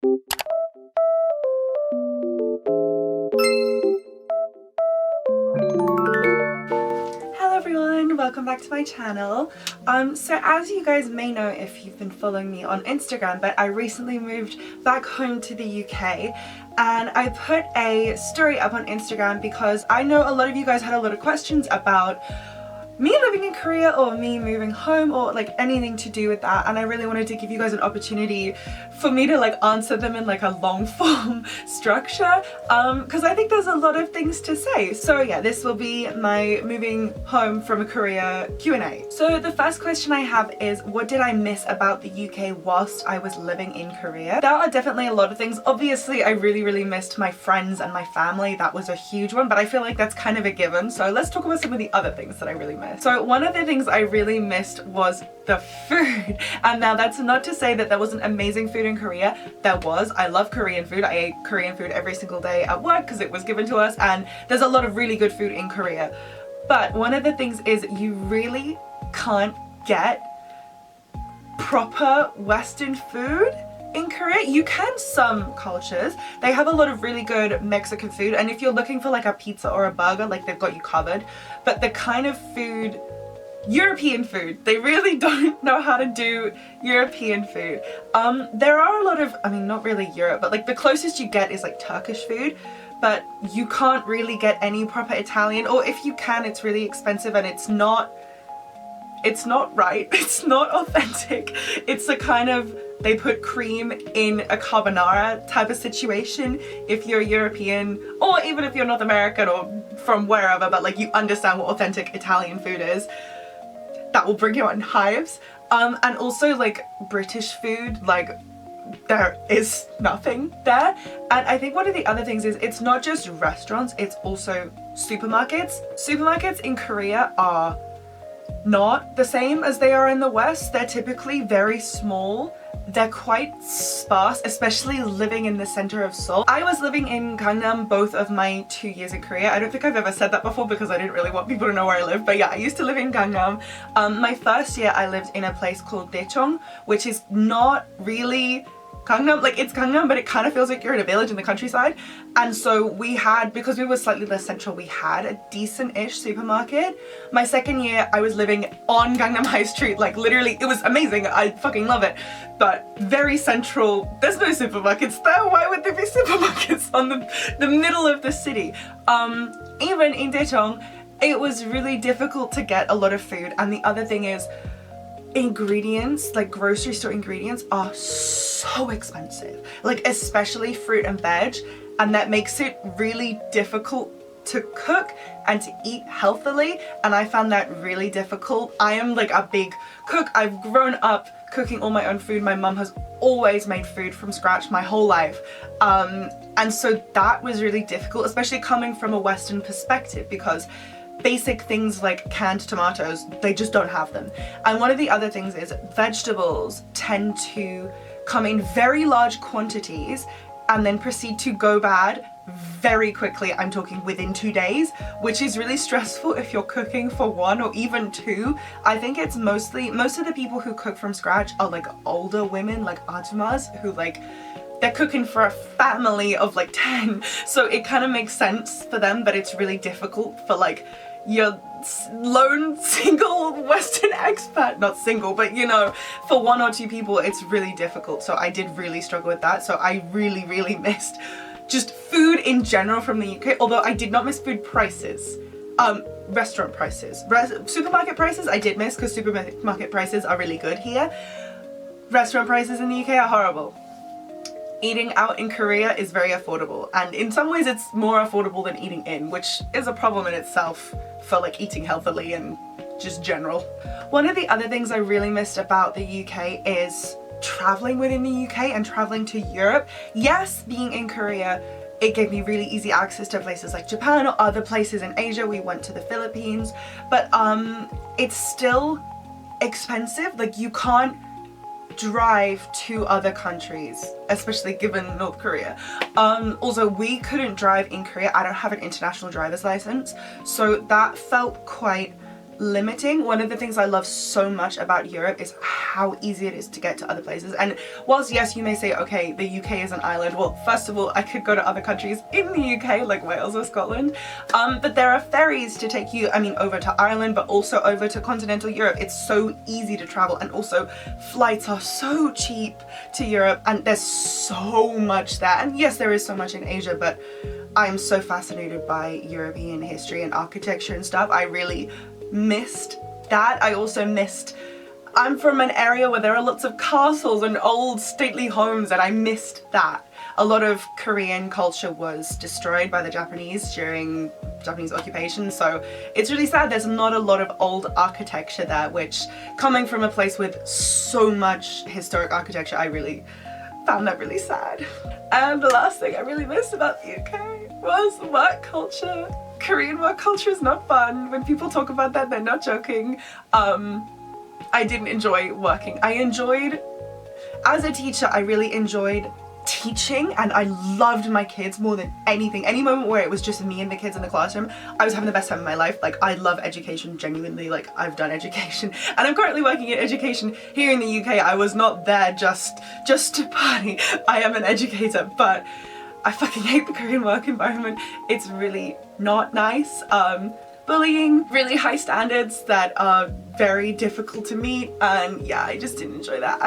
Hello everyone, welcome back to my channel. So as you guys may know if you've been following me on Instagram, but I recently moved back home to the UK and I put a story up on Instagram because I know a lot of you guys had a lot of questions about me living in Korea or me moving home or like anything to do with that, and I really wanted to give you guys an opportunity for me to like answer them in like a long form structure because I think there's a lot of things to say. So yeah, this will be my moving home from Korea Q&A. So the first question I have is, what did I miss about the UK whilst I was living in Korea? There are definitely a lot of things. Obviously I really missed my friends and my family. That was a huge one, but I feel like that's kind of a given. So let's talk about some of the other things that I really missed. So one of the things I really missed was the food. And now that's not to say that there wasn't amazing food in Korea. There was. I love Korean food. I ate Korean food every single day at work because it was given to us, and there's a lot of really good food in Korea. But one of the things is you really can't get proper Western food in Korea. You can some cultures. They have a lot of really good Mexican food, and if you're looking for like a pizza or a burger, like they've got you covered. But the kind of food, European food, they really don't know how to do European food. There are a lot of, I mean, not really Europe, but like the closest you get is like Turkish food, but you can't really get any proper Italian, or if you can, it's really expensive and it's not right. It's not authentic. It's a kind of, they put cream in a carbonara type of situation. If you're European, or even if you're North American or from wherever, but like you understand what authentic Italian food is, that will bring you out in hives. And also like British food, like there is nothing there. And I think one of the other things is it's not just restaurants, it's also supermarkets. Supermarkets in Korea are not the same as they are in the West. They're typically very small. They're quite sparse, especially living in the center of Seoul. I was living in Gangnam both of my 2 years in Korea. I don't think I've ever said that before because I didn't really want people to know where I live, but yeah, I used to live in Gangnam. My first year I lived in a place called Daecheong, which is not really Gangnam. Like it's Gangnam, but it kind of feels like you're in a village in the countryside. And so we had, because we were slightly less central, we had a decent-ish supermarket. My second year I was living on Gangnam High Street, like literally, it was amazing. I fucking love it. But very central, there's no supermarkets there. Why would there be supermarkets on the middle of the city? Even in Daecheong, it was really difficult to get a lot of food. And the other thing is, ingredients, like grocery store ingredients, are so expensive, like especially fruit and veg, and that makes it really difficult to cook and to eat healthily, and I found that really difficult. I am like a big cook. I've grown up cooking all my own food. My mum has always made food from scratch my whole life, and so that was really difficult, especially coming from a Western perspective, because basic things like canned tomatoes, they just don't have them. And one of the other things is vegetables tend to come in very large quantities and then proceed to go bad very quickly. I'm talking within 2 days, which is really stressful if you're cooking for 1 or even 2. I think it's most of the people who cook from scratch are like older women, like ajumas, who like, they're cooking for a family of like 10. So it kind of makes sense for them, but it's really difficult for like your lone single Western expat, not single, but you know, for 1 or 2 people, it's really difficult. So I did really struggle with that. So I really missed just food in general from the UK, although I did not miss food prices. Restaurant prices. Supermarket prices I did miss because supermarket prices are really good here. Restaurant prices in the UK are horrible. Eating out in Korea is very affordable, and in some ways it's more affordable than eating in, which is a problem in itself for like eating healthily and just general. One of the other things I really missed about the UK is traveling within the UK and traveling to Europe. Yes, being in Korea, it gave me really easy access to places like Japan or other places in Asia. We went to the Philippines, but it's still expensive. Like you can't drive to other countries, especially given North Korea. Also, we couldn't drive in Korea. I don't have an international driver's license, so that felt quite limiting. One of the things I love so much about Europe is how easy it is to get to other places. And whilst yes, you may say, okay, the UK is an island. Well, first of all, I could go to other countries in the UK, like Wales or Scotland. But there are ferries to take you, I mean, over to Ireland, but also over to continental Europe. It's so easy to travel. And also flights are so cheap to Europe, and there's so much there. And yes, there is so much in Asia, but I'm so fascinated by European history and architecture and stuff. I really missed that. I also missed, I'm from an area where there are lots of castles and old stately homes, and I missed that. A lot of Korean culture was destroyed by the Japanese during Japanese occupation, so it's really sad there's not a lot of old architecture there, which, coming from a place with so much historic architecture, I really found that really sad. And the last thing I really missed about the UK was work culture. Korean work culture is not fun. When people talk about that, they're not joking. I didn't enjoy working. I enjoyed, as a teacher, I really enjoyed teaching, and I loved my kids more than anything. Any moment where it was just me and the kids in the classroom, I was having the best time of my life. Like, I love education, genuinely. Like, I've done education, and I'm currently working in education here in the UK. I was not there just to party. I am an educator, but I fucking hate the Korean work environment. It's really not nice. Bullying, really high standards that are very difficult to meet, and yeah, I just didn't enjoy that.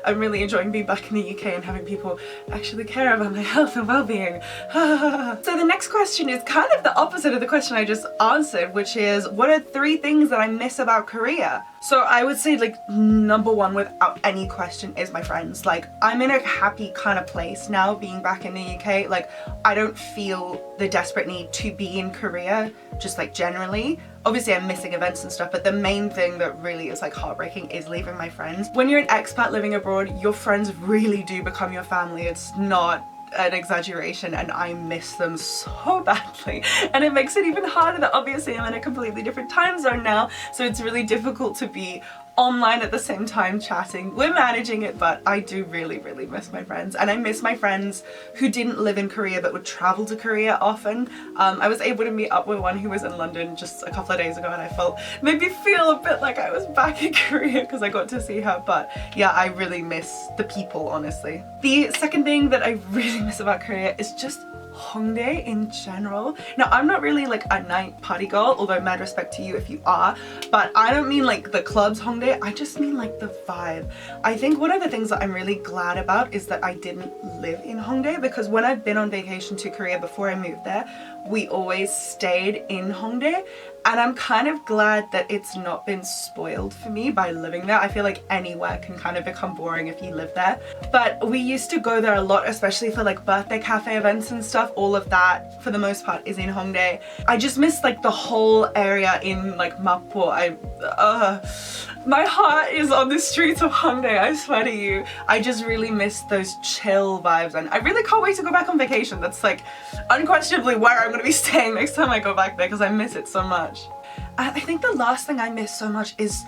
I'm really enjoying being back in the UK and having people actually care about my health and well-being. So the next question is kind of the opposite of the question I just answered, which is, what are 3 things that I miss about Korea? So I would say, like, number 1 without any question is my friends. Like, I'm in a happy kind of place now being back in the UK. Like, I don't feel the desperate need to be in Korea, just like generally. Obviously I'm missing events and stuff, but the main thing that really is like heartbreaking is leaving my friends. When you're an expat living abroad, your friends really do become your family. It's not an exaggeration, and I miss them so badly, and it makes it even harder that obviously I'm in a completely different time zone now, so it's really difficult to be online at the same time chatting. We're managing it, but I do really miss my friends, and I miss my friends who didn't live in Korea but would travel to Korea often. I was able to meet up with one who was in London just a couple of days ago, and I made me feel a bit like I was back in Korea because I got to see her. But yeah, I really miss the people, honestly. The second thing that I really miss about Korea is just Hongdae in general. Now, I'm not really like a night party girl, although mad respect to you if you are, but I don't mean like the clubs Hongdae, I just mean like the vibe. I think one of the things that I'm really glad about is that I didn't live in Hongdae, because when I've been on vacation to Korea before I moved there, we always stayed in Hongdae, and I'm kind of glad that it's not been spoiled for me by living there. I feel like anywhere can kind of become boring if you live there, but we used to go there a lot, especially for like birthday cafe events and stuff. All of that, for the most part, is in Hongdae. I just miss like the whole area in like Mapo. My heart is on the streets of Hongdae, I swear to you. I just really miss those chill vibes, and I really can't wait to go back on vacation. That's like unquestionably where I'm gonna be staying next time I go back there, because I miss it so much. I think the last thing I miss so much is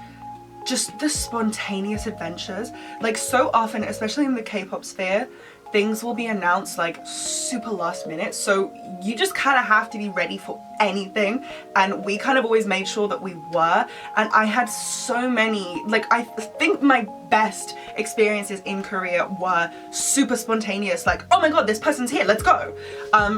just the spontaneous adventures. Like, so often, especially in the K-pop sphere, things will be announced like super last minute, so you just kind of have to be ready for anything, and we kind of always made sure that we were. And I had so many, like, I think my best experiences in Korea were super spontaneous, like, oh my god, this person's here, let's go.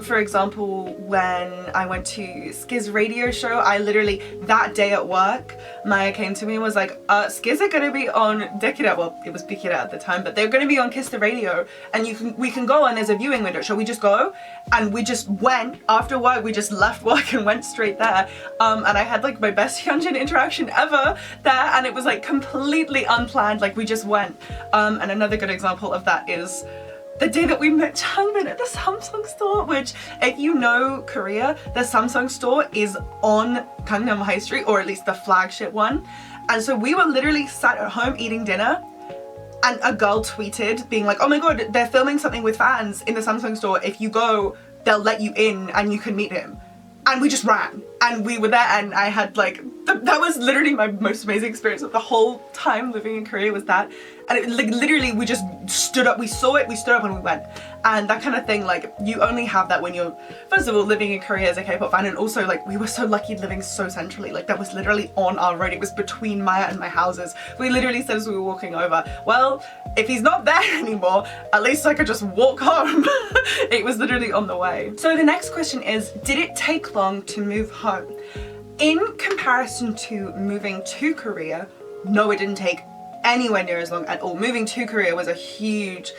For example, when I went to Skiz radio show, I literally, that day at work, Maya came to me and was like, Skiz are gonna be on Dekira, well, it was Bikira at the time, but they're gonna be on Kiss the Radio, and we can go, and there's a viewing window. Shall we just go? And we just went. After work, we just left work and went straight there. And I had like my best Hyunjin interaction ever there, and it was like completely unplanned. Like, we just went. And another good example of that is the day that we met Changbin at the Samsung store, which, if you know Korea, the Samsung store is on Gangnam High Street, or at least the flagship one. And so we were literally sat at home eating dinner, and a girl tweeted being like, oh my god, they're filming something with fans in the Samsung store. If you go, they'll let you in and you can meet him. And we just ran, and we were there, and I had like that was literally my most amazing experience of the whole time living in Korea, was that. And it, like, literally we just stood up, we saw it, we stood up and we went. And that kind of thing, like, you only have that when you're, first of all, living in Korea as a K-pop fan, and also, like, we were so lucky living so centrally. Like, that was literally on our road. It was between Maya and my houses. We literally said as we were walking over, well, if he's not there anymore, at least I could just walk home. It was literally on the way. So the next question is, did it take long to move home? In comparison to moving to Korea, no, it didn't take anywhere near as long at all. Moving to Korea was a huge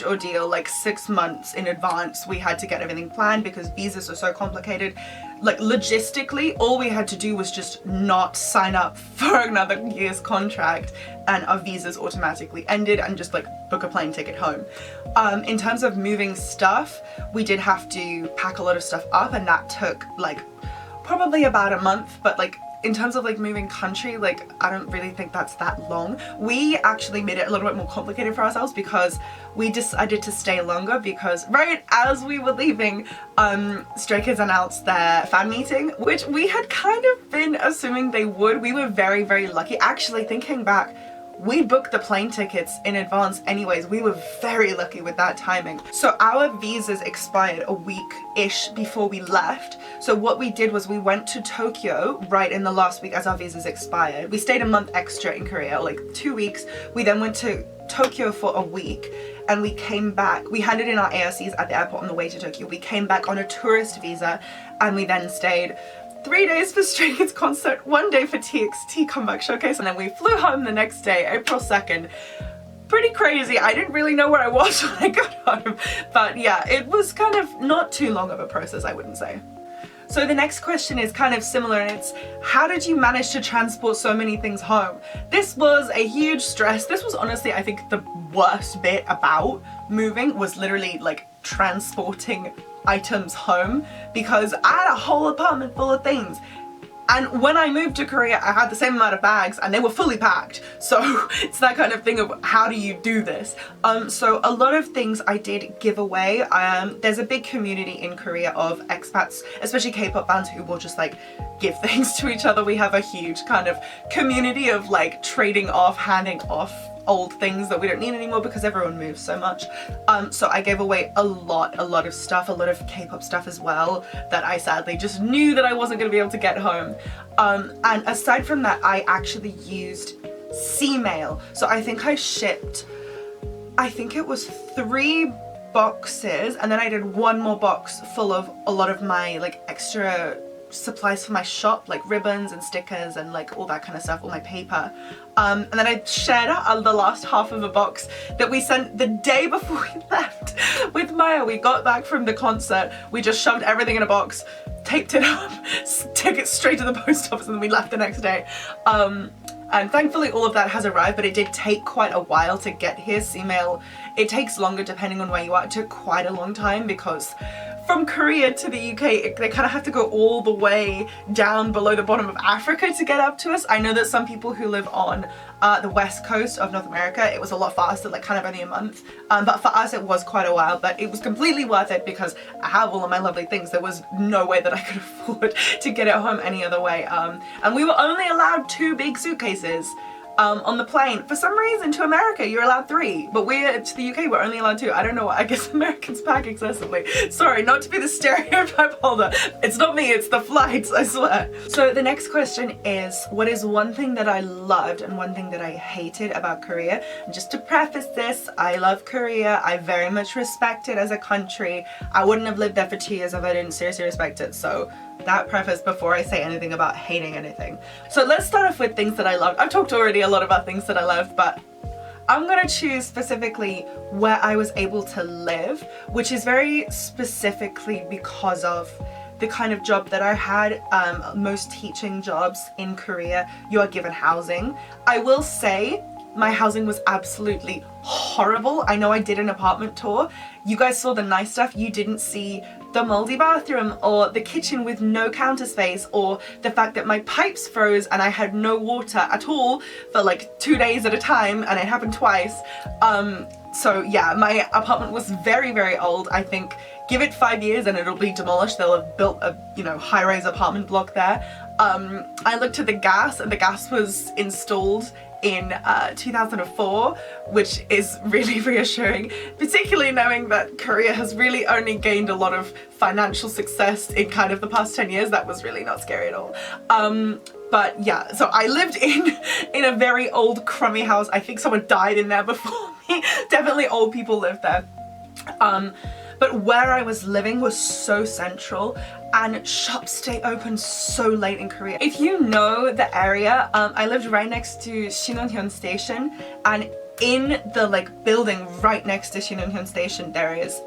ordeal. Like 6 months in advance we had to get everything planned because visas are so complicated. Like logistically, all we had to do was just not sign up for another year's contract and our visas automatically ended, and just like book a plane ticket home. In terms of moving stuff, we did have to pack a lot of stuff up, and that took like probably about a month. But like in terms of like moving country, like I don't really think that's that long. We actually made it a little bit more complicated for ourselves because we decided to stay longer, because right as we were leaving, Stray Kids announced their fan meeting, which we had kind of been assuming they would. We were very lucky. Actually, thinking back, we booked the plane tickets in advance anyways. We were very lucky with that timing. So our visas expired a week-ish before we left. So what we did was we went to Tokyo right in the last week as our visas expired. We stayed a month extra in Korea, like 2 weeks. We then went to Tokyo for a week and we came back. We handed in our ARCs at the airport on the way to Tokyo. We came back on a tourist visa and we then stayed 3 days for Stray Kids concert, 1 day for TXT comeback showcase, and then we flew home the next day, April 2nd. Pretty crazy. I didn't really know where I was when I got home, but yeah, it was kind of not too long of a process, I wouldn't say. So the next question is kind of similar, and it's, how did you manage to transport so many things home? This was a huge stress. This was honestly, I think, the worst bit about moving, was literally like transporting items home, because I had a whole apartment full of things. And when I moved to Korea, I had the same amount of bags and they were fully packed. So it's that kind of thing of, how do you do this? So a lot of things I did give away. There's a big community in Korea of expats, especially K-pop fans, who will just like give things to each other. We have a huge kind of community of like trading off, handing off old things that we don't need anymore because everyone moves so much. So I gave away a lot of stuff, a lot of K-pop stuff as well, that I sadly just knew that I wasn't going to be able to get home. And aside from that, I actually used C-mail. So I think I shipped, I think it was 3 boxes, and then I did 1 more box full of a lot of my like extra supplies for my shop, like ribbons and stickers and like all that kind of stuff, all my paper. And then I shared the last half of a box that we sent the day before we left with Maya. We got back from the concert, we just shoved everything in a box, taped it up, took it straight to the post office, and then we left the next day. And thankfully all of that has arrived, but it did take quite a while to get here. C-mail, it takes longer depending on where you are. It took quite a long time because from Korea to the UK, they kind of have to go all the way down below the bottom of Africa to get up to us. I know that some people who live on the west coast of North America, it was a lot faster, like kind of only a month. But for us, it was quite a while, but it was completely worth it because I have all of my lovely things. There was no way that I could afford to get it home any other way. And we were only allowed 2 big suitcases on the plane. For some reason, to America, you're allowed 3, but to the UK, we're only allowed 2. I don't know why. I guess Americans pack excessively. Sorry, not to be the stereotype holder. It's not me, it's the flights, I swear. So the next question is, what is one thing that I loved and one thing that I hated about Korea? And just to preface this, I love Korea. I very much respect it as a country. I wouldn't have lived there for 2 years if I didn't seriously respect it. So that preface before I say anything about hating anything. So let's start off with things that I loved. I've talked already a lot about things that I loved, but I'm gonna choose specifically where I was able to live, which is very specifically because of the kind of job that I had. Most teaching jobs in Korea, you are given housing. I will say my housing was absolutely horrible. I know I did an apartment tour. You guys saw the nice stuff. You didn't see the moldy bathroom or the kitchen with no counter space, or the fact that my pipes froze and I had no water at all for like 2 days at a time, and it happened twice. So yeah, my apartment was very old. I think give it 5 years and it'll be demolished. They'll have built a, high-rise apartment block there. I looked at the gas, and the gas was installed in 2004, which is really reassuring, particularly knowing that Korea has really only gained a lot of financial success in kind of the past 10 years. That was really not scary at all. But yeah, so I lived in a very old crummy house. I think someone died in there before me. Definitely old people lived there. But where I was living was so central, and shops stay open so late in Korea. If you know the area, I lived right next to Shinonhyun Station, and in the like building right next to Shinonhyun Station there is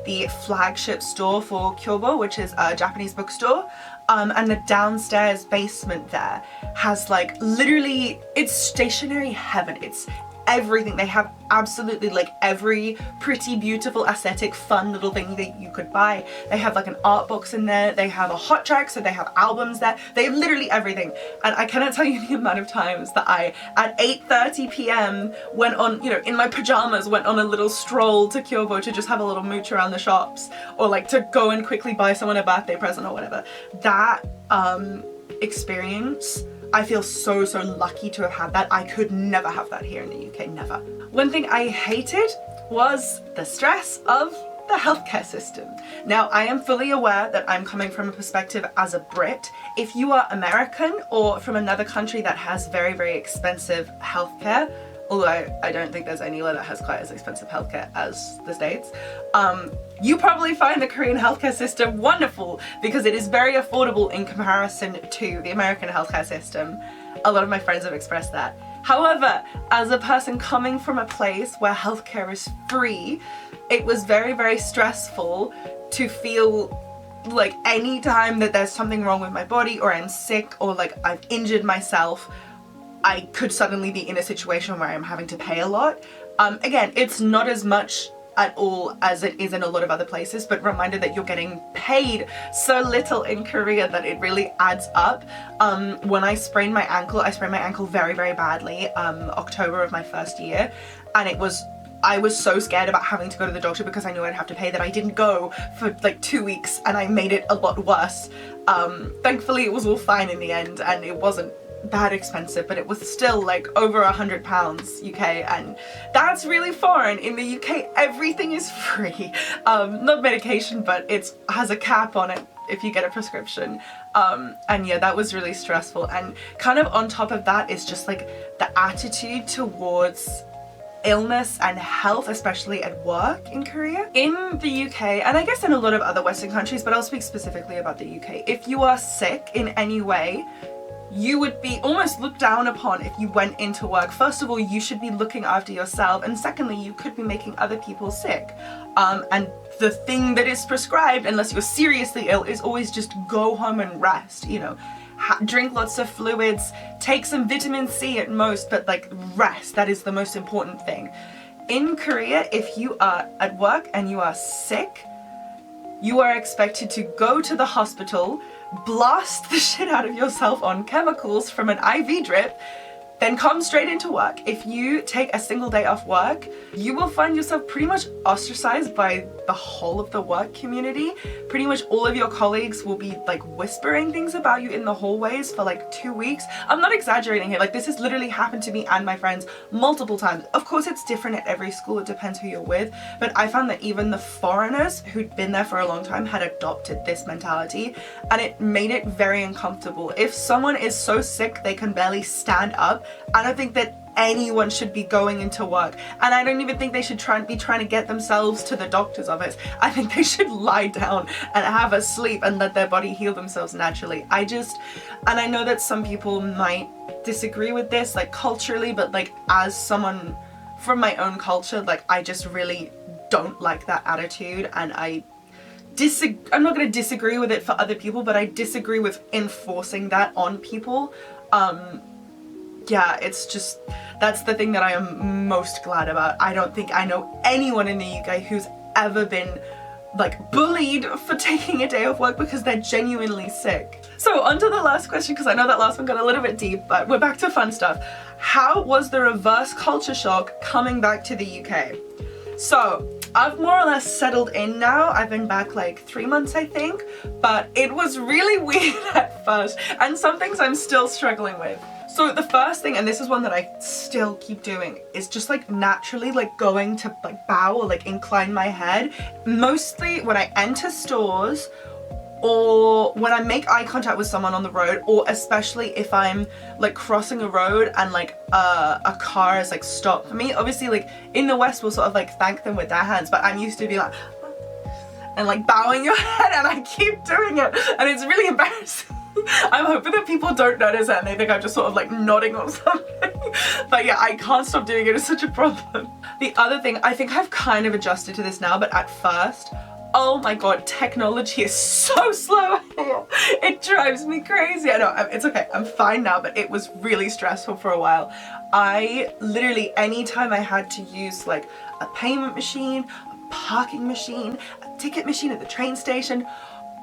the flagship store for Kyobo, which is a Japanese bookstore. And the downstairs basement there has like literally, it's stationery heaven. It's everything. They have absolutely like every pretty, beautiful, aesthetic, fun little thing that you could buy. They have like an art box in there. They have a hot track, so they have albums there. They have literally everything. And I cannot tell you the amount of times that I, at 8:30 p.m. went on, you know, in my pajamas, went on a little stroll to Kyobo to just have a little mooch around the shops, or like to go and quickly buy someone a birthday present or whatever. That experience, I feel so lucky to have had that. I could never have that here in the UK, never. One thing I hated was the stress of the healthcare system. Now, I am fully aware that I'm coming from a perspective as a Brit. If you are American or from another country that has very expensive healthcare, although I don't think there's anywhere that has quite as expensive healthcare as the States, you probably find the Korean healthcare system wonderful because it is very affordable in comparison to the American healthcare system. A lot of my friends have expressed that. However, as a person coming from a place where healthcare is free, it was very stressful to feel like any time that there's something wrong with my body, or I'm sick, or like I've injured myself, I could suddenly be in a situation where I'm having to pay a lot. Again, it's not as much at all as it is in a lot of other places, but reminder that you're getting paid so little in Korea that it really adds up. When I sprained my ankle, I sprained my ankle very badly, October of my first year, and I was so scared about having to go to the doctor because I knew I'd have to pay that I didn't go for like 2 weeks, and I made it a lot worse. Thankfully it was all fine in the end, and it wasn't that expensive, but it was still like over £100 UK, and that's really foreign. In the UK everything is free, not medication, but it has a cap on it if you get a prescription. And yeah, that was really stressful. And kind of on top of that is just like the attitude towards illness and health, especially at work in Korea. In the UK, and I guess in a lot of other Western countries, but I'll speak specifically about the UK, if you are sick in any way, you would be almost looked down upon if you went into work. First of all, you should be looking after yourself, and secondly, you could be making other people sick. And the thing that is prescribed, unless you're seriously ill, is always just go home and rest, you know. Drink lots of fluids, take some vitamin C at most, but like rest, that is the most important thing. In Korea, if you are at work and you are sick, you are expected to go to the hospital, blast the shit out of yourself on chemicals from an IV drip, then come straight into work. If you take a single day off work, you will find yourself pretty much ostracized by the whole of the work community. Pretty much all of your colleagues will be like whispering things about you in the hallways for like 2 weeks. I'm not exaggerating here, like this has literally happened to me and my friends multiple times. Of course it's different at every school, it depends who you're with, but I found that even the foreigners who'd been there for a long time had adopted this mentality, and it made it very uncomfortable. If someone is so sick they can barely stand up, I don't think that anyone should be going into work, and I don't even think they should be trying to get themselves to the doctor's office. I think they should lie down and have a sleep and let their body heal themselves naturally. And I know that some people might disagree with this, like culturally, but like as someone from my own culture, like I just really don't like that attitude, and I'm not going to disagree with it for other people, but I disagree with enforcing that on people. Yeah, it's just, that's the thing that I am most glad about. I don't think I know anyone in the UK who's ever been like bullied for taking a day off work because they're genuinely sick. So on to the last question, because I know that last one got a little bit deep, but we're back to fun stuff. How was the reverse culture shock coming back to the UK? So I've more or less settled in now. I've been back like 3 months, I think, but it was really weird at first, and some things I'm still struggling with. So the first thing, and this is one that I still keep doing, is just like naturally like going to like bow or like incline my head, mostly when I enter stores or when I make eye contact with someone on the road, or especially if I'm like crossing a road and like a car is like stopped for me. Obviously like in the West we'll sort of like thank them with their hands, but I'm used to be like and like bowing your head, and I keep doing it and it's really embarrassing. I'm hoping that people don't notice it and they think I'm just sort of like nodding or something. But yeah, I can't stop doing it. It's such a problem. The other thing, I think I've kind of adjusted to this now, but at first, oh my god, technology is so slow here. It drives me crazy. I know, it's okay, I'm fine now, but it was really stressful for a while. I literally, anytime I had to use like a payment machine, a parking machine, a ticket machine at the train station,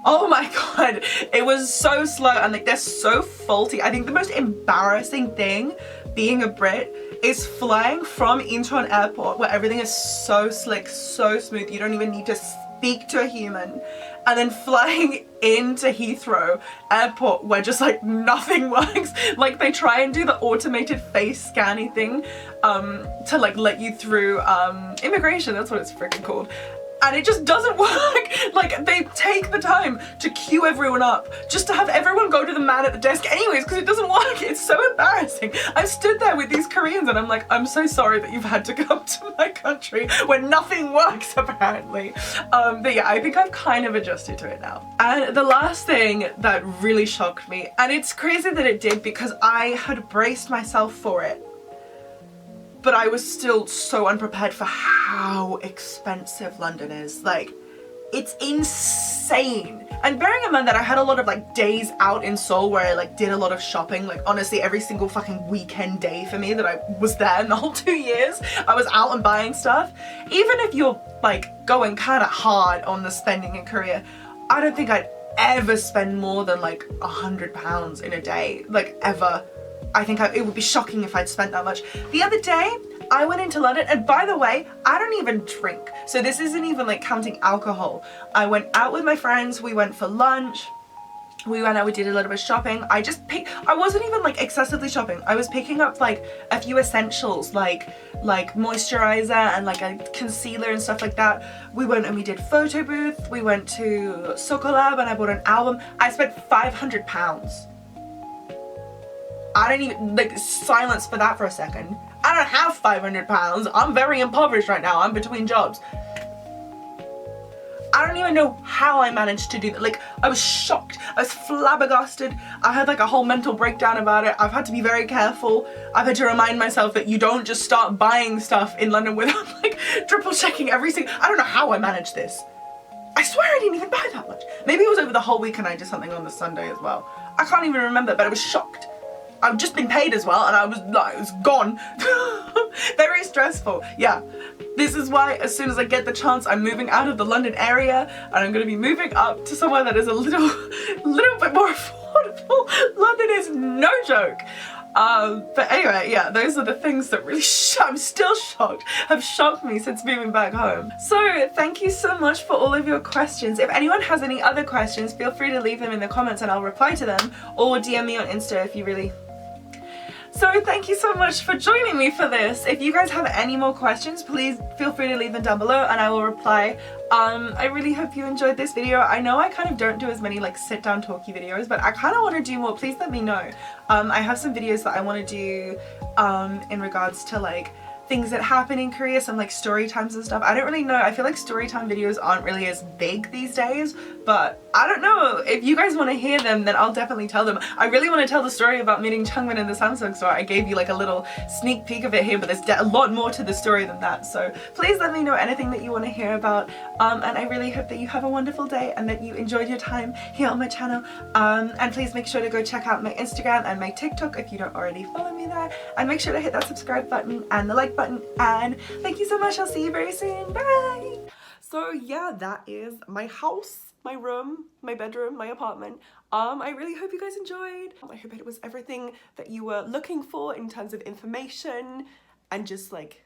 oh my god, it was so slow and like they're so faulty. I think the most embarrassing thing being a Brit is flying from Incheon airport where everything is so slick, so smooth, you don't even need to speak to a human, and then flying into Heathrow airport where just like nothing works. Like they try and do the automated face scanning thing to like let you through immigration, that's what it's freaking called. And it just doesn't work. Like they take the time to queue everyone up just to have everyone go to the man at the desk anyways, because it doesn't work. It's so embarrassing. I stood there with these Koreans and I'm like, I'm so sorry that you've had to come to my country where nothing works apparently. But yeah, I think I've kind of adjusted to it now. And the last thing that really shocked me, and it's crazy that it did because I had braced myself for it, but I was still so unprepared for how expensive London is. Like, it's insane. And bearing in mind that I had a lot of like days out in Seoul where I like did a lot of shopping, like honestly every single fucking weekend day for me that I was there in the whole 2 years, I was out and buying stuff. Even if you're like going kind of hard on the spending in Korea, I don't think I'd ever spend more than like £100 in a day, like ever. I think it would be shocking if I'd spent that much. The other day, I went into London, and by the way, I don't even drink. So this isn't even like counting alcohol. I went out with my friends, we went for lunch, we went out, we did a little bit of shopping. I wasn't even like excessively shopping. I was picking up like a few essentials like moisturizer and like a concealer and stuff like that. We went and we did photo booth, we went to Sokolab and I bought an album. I spent £500. I don't even, like, silence for that for a second. I don't have £500. I'm very impoverished right now. I'm between jobs. I don't even know how I managed to do that. Like, I was shocked. I was flabbergasted. I had like a whole mental breakdown about it. I've had to be very careful. I've had to remind myself that you don't just start buying stuff in London without like triple checking I don't know how I managed this. I swear I didn't even buy that much. Maybe it was over the whole week and I did something on the Sunday as well. I can't even remember, but I was shocked. I've just been paid as well and I was gone. Very stressful. Yeah, this is why as soon as I get the chance I'm moving out of the London area and I'm going to be moving up to somewhere that is a little bit more affordable. London is no joke. But anyway, yeah, those are the things that really I'm still shocked, have shocked me since moving back home. So thank you so much for all of your questions. If anyone has any other questions, feel free to leave them in the comments and I'll reply to them, or DM me on Insta if you really... So thank you so much for joining me for this. If you guys have any more questions, please feel free to leave them down below and I will reply. I really hope you enjoyed this video. I know I kind of don't do as many like sit down talky videos, but I kind of want to do more. Please let me know. I have some videos that I want to do in regards to like things that happen in Korea, some like story times and stuff. I don't really know. I feel like story time videos aren't really as big these days, but I don't know. If you guys want to hear them, then I'll definitely tell them. I really want to tell the story about meeting Chungmin in the Samsung store. I gave you like a little sneak peek of it here, but there's a lot more to the story than that. So please let me know anything that you want to hear about. And I really hope that you have a wonderful day and that you enjoyed your time here on my channel. And please make sure to go check out my Instagram and my TikTok if you don't already follow me there. And make sure to hit that subscribe button and the like button. And thank you so much. I'll see you very soon. Bye! So yeah, that is my house, my room, my bedroom, my apartment. I really hope you guys enjoyed. I hope it was everything that you were looking for in terms of information and just like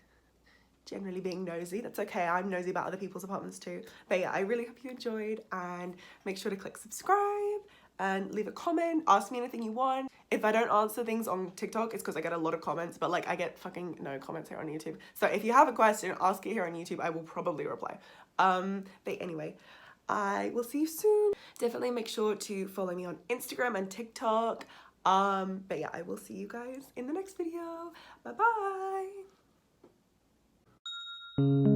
generally being nosy. That's okay, I'm nosy about other people's apartments too. But yeah, I really hope you enjoyed, and make sure to click subscribe and leave a comment, ask me anything you want. If I don't answer things on TikTok, it's because I get a lot of comments, but like I get fucking no comments here on YouTube. So if you have a question, ask it here on YouTube, I will probably reply. But anyway, I will see you soon. Definitely make sure to follow me on Instagram and TikTok. But yeah, I will see you guys in the next video. Bye bye.